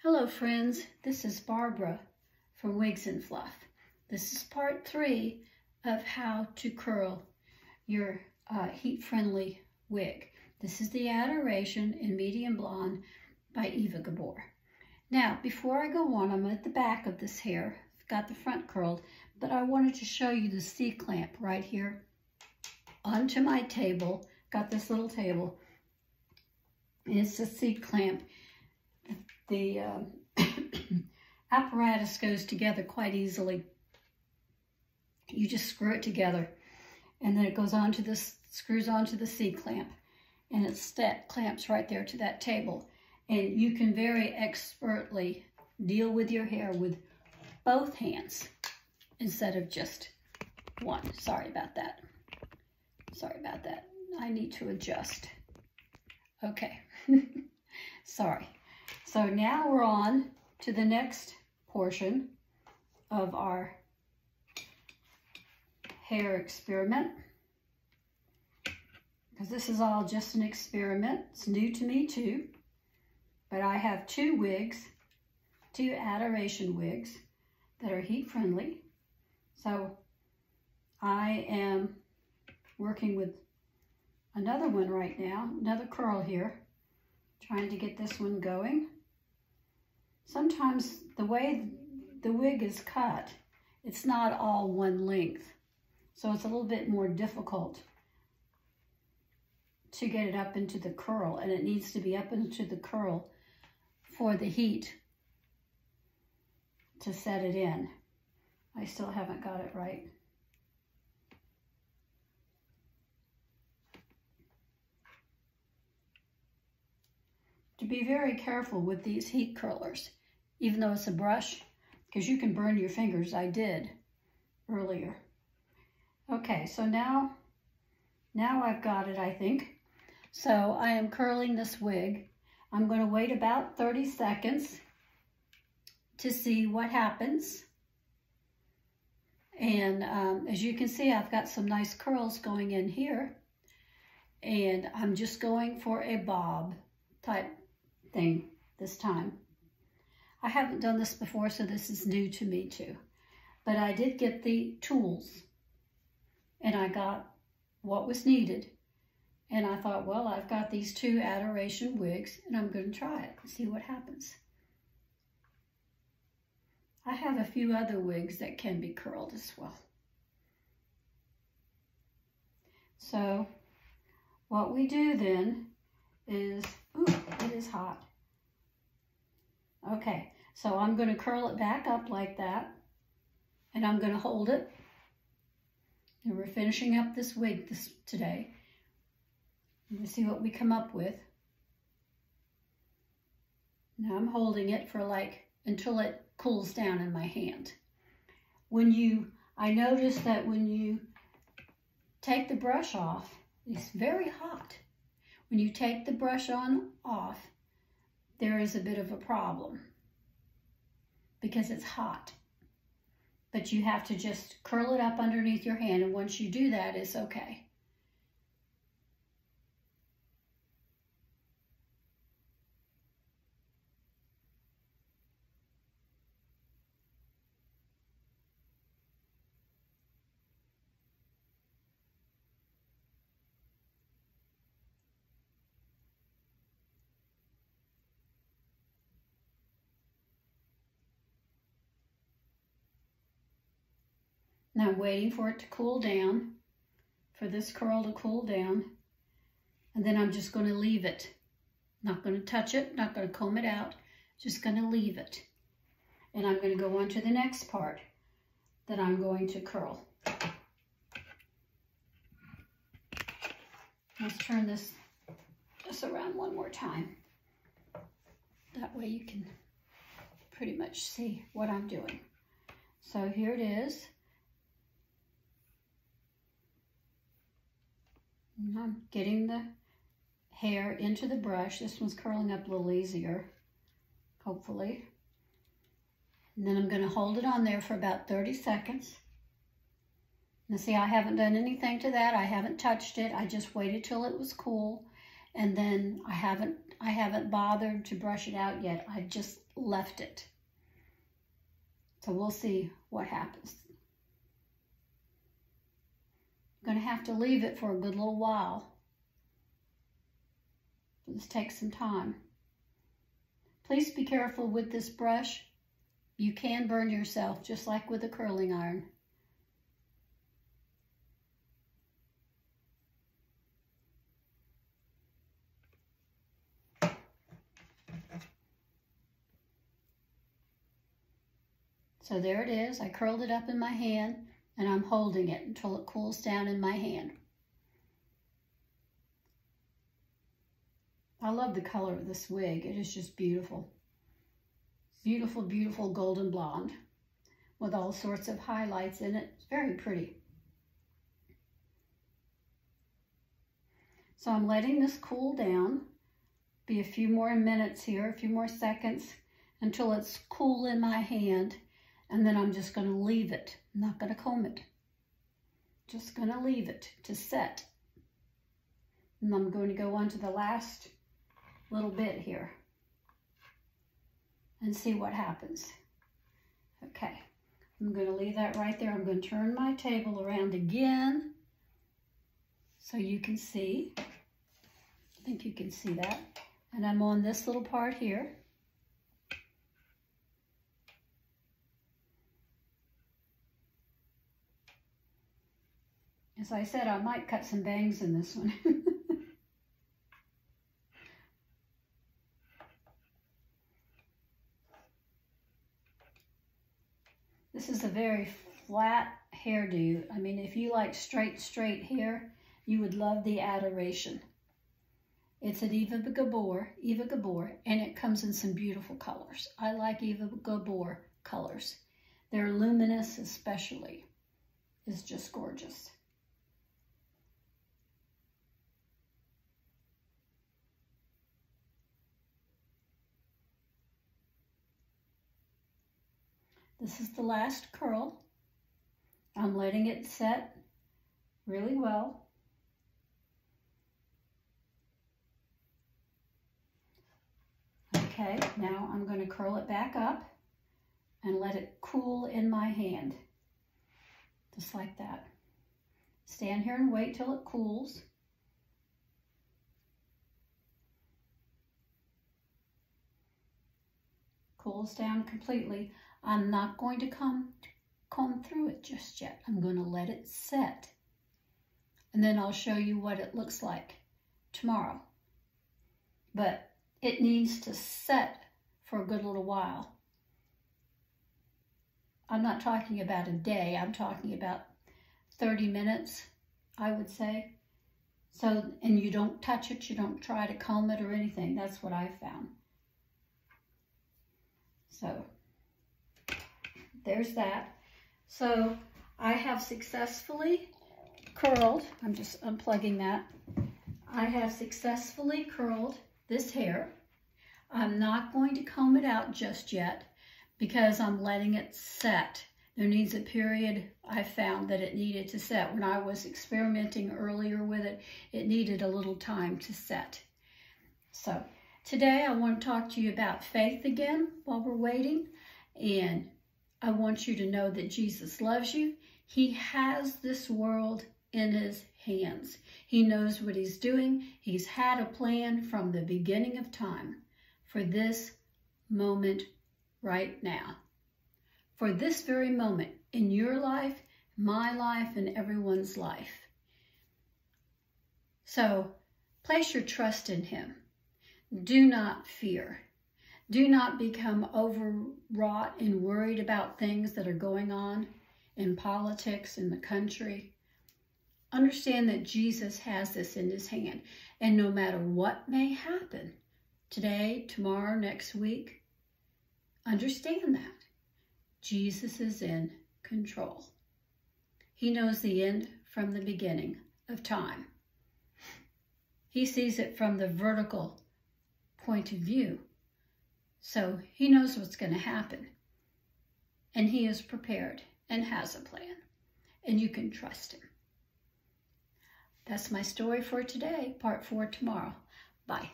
Hello friends, this is Barbara from Wigs and Fluff. This is part 3 of how to curl your heat-friendly wig. This is the Adoration in Medium Blonde by Eva Gabor. Now, before I go on, I'm at the back of this hair. I've got the front curled, but I wanted to show you the C-clamp right here onto my table. Got this little table, and it's a C-clamp. The apparatus goes together quite easily. You just screw it together, and then it goes onto this, screws onto the C-clamp, and it clamps right there to that table. And you can very expertly deal with your hair with both hands instead of just one. Sorry about that. Sorry about that. I need to adjust. Okay. Sorry. So now we're on to the next portion of our hair experiment, because this is all just an experiment. It's new to me too, but I have two wigs, two Adoration wigs that are heat friendly. So I am working with another one right now, another curl here, trying to get this one going. Sometimes the way the wig is cut, it's not all one length. So it's a little bit more difficult to get it up into the curl, and it needs to be up into the curl for the heat to set it in. I still haven't got it right. To be very careful with these heat curlers, even though it's a brush, because you can burn your fingers. I did earlier. Okay, so now I've got it, I think. So I am curling this wig. I'm going to wait about 30 seconds to see what happens. And as you can see, I've got some nice curls going in here. And I'm just going for a bob type thing this time. I haven't done this before, so this is new to me too. But I did get the tools, and I got what was needed. And I thought, well, I've got these two Adoration wigs, and I'm going to try it and see what happens. I have a few other wigs that can be curled as well. So what we do then is, ooh, it is hot. Okay, so I'm going to curl it back up like that, and I'm going to hold it. And we're finishing up this wig today. We'll see what we come up with. Now I'm holding it for until it cools down in my hand. I noticed that when you take the brush off, it's very hot. When you take the brush off, there is a bit of a problem because it's hot. But you have to just curl it up underneath your hand, and once you do that, it's okay. Now I'm waiting for it to cool down, for this curl to cool down, and then I'm just going to leave it. Not going to touch it, not going to comb it out, just going to leave it. And I'm going to go on to the next part that I'm going to curl. Let's turn this just around one more time. That way you can pretty much see what I'm doing. So here it is. I'm getting the hair into the brush. This one's curling up a little easier, hopefully. And then I'm going to hold it on there for about 30 seconds. Now see, I haven't done anything to that. I haven't touched it. I just waited till it was cool. And then I I haven't bothered to brush it out yet. I just left it. So we'll see what happens. I'm going to have to leave it for a good little while. This takes some time. Please be careful with this brush. You can burn yourself, just like with a curling iron. So there it is. I curled it up in my hand, and I'm holding it until it cools down in my hand. I love the color of this wig. It is just beautiful. Beautiful, beautiful golden blonde with all sorts of highlights in it. It's very pretty. So I'm letting this cool down. Be a few more minutes here, a few more seconds until it's cool in my hand. And then I'm just going to leave it. I'm not going to comb it. Just going to leave it to set. And I'm going to go on to the last little bit here and see what happens. Okay, I'm going to leave that right there. I'm going to turn my table around again so you can see. I think you can see that. And I'm on this little part here. As I said, I might cut some bangs in this one. This is a very flat hairdo. I mean, if you like straight hair, you would love the Adoration. It's an Eva Gabor, and it comes in some beautiful colors. I like Eva Gabor colors. Their luminous especially is just gorgeous. This is the last curl. I'm letting it set really well. Okay, now I'm going to curl it back up and let it cool in my hand. Just like that. Stand here and wait till it cools. Cools down completely. I'm not going to comb through it just yet. I'm going to let it set. And then I'll show you what it looks like tomorrow. But it needs to set for a good little while. I'm not talking about a day. I'm talking about 30 minutes, I would say. So, and you don't touch it. You don't try to comb it or anything. That's what I found. So there's that. So I have successfully curled, I'm just unplugging that. I have successfully curled this hair. I'm not going to comb it out just yet because I'm letting it set. There needs a period. I found that it needed to set. When I was experimenting earlier with it, it needed a little time to set. So today I want to talk to you about faith again while we're waiting. And I want you to know that Jesus loves you. He has this world in his hands. He knows what he's doing. He's had a plan from the beginning of time for this moment right now. For this very moment in your life, my life, and everyone's life. So place your trust in him. Do not fear. Do not become overwrought and worried about things that are going on in politics, in the country. Understand that Jesus has this in his hand. And no matter what may happen, today, tomorrow, next week, understand that Jesus is in control. He knows the end from the beginning of time. He sees it from the vertical point of view. So he knows what's going to happen. And he is prepared and has a plan. And you can trust him. That's my story for today. Part 4 tomorrow. Bye.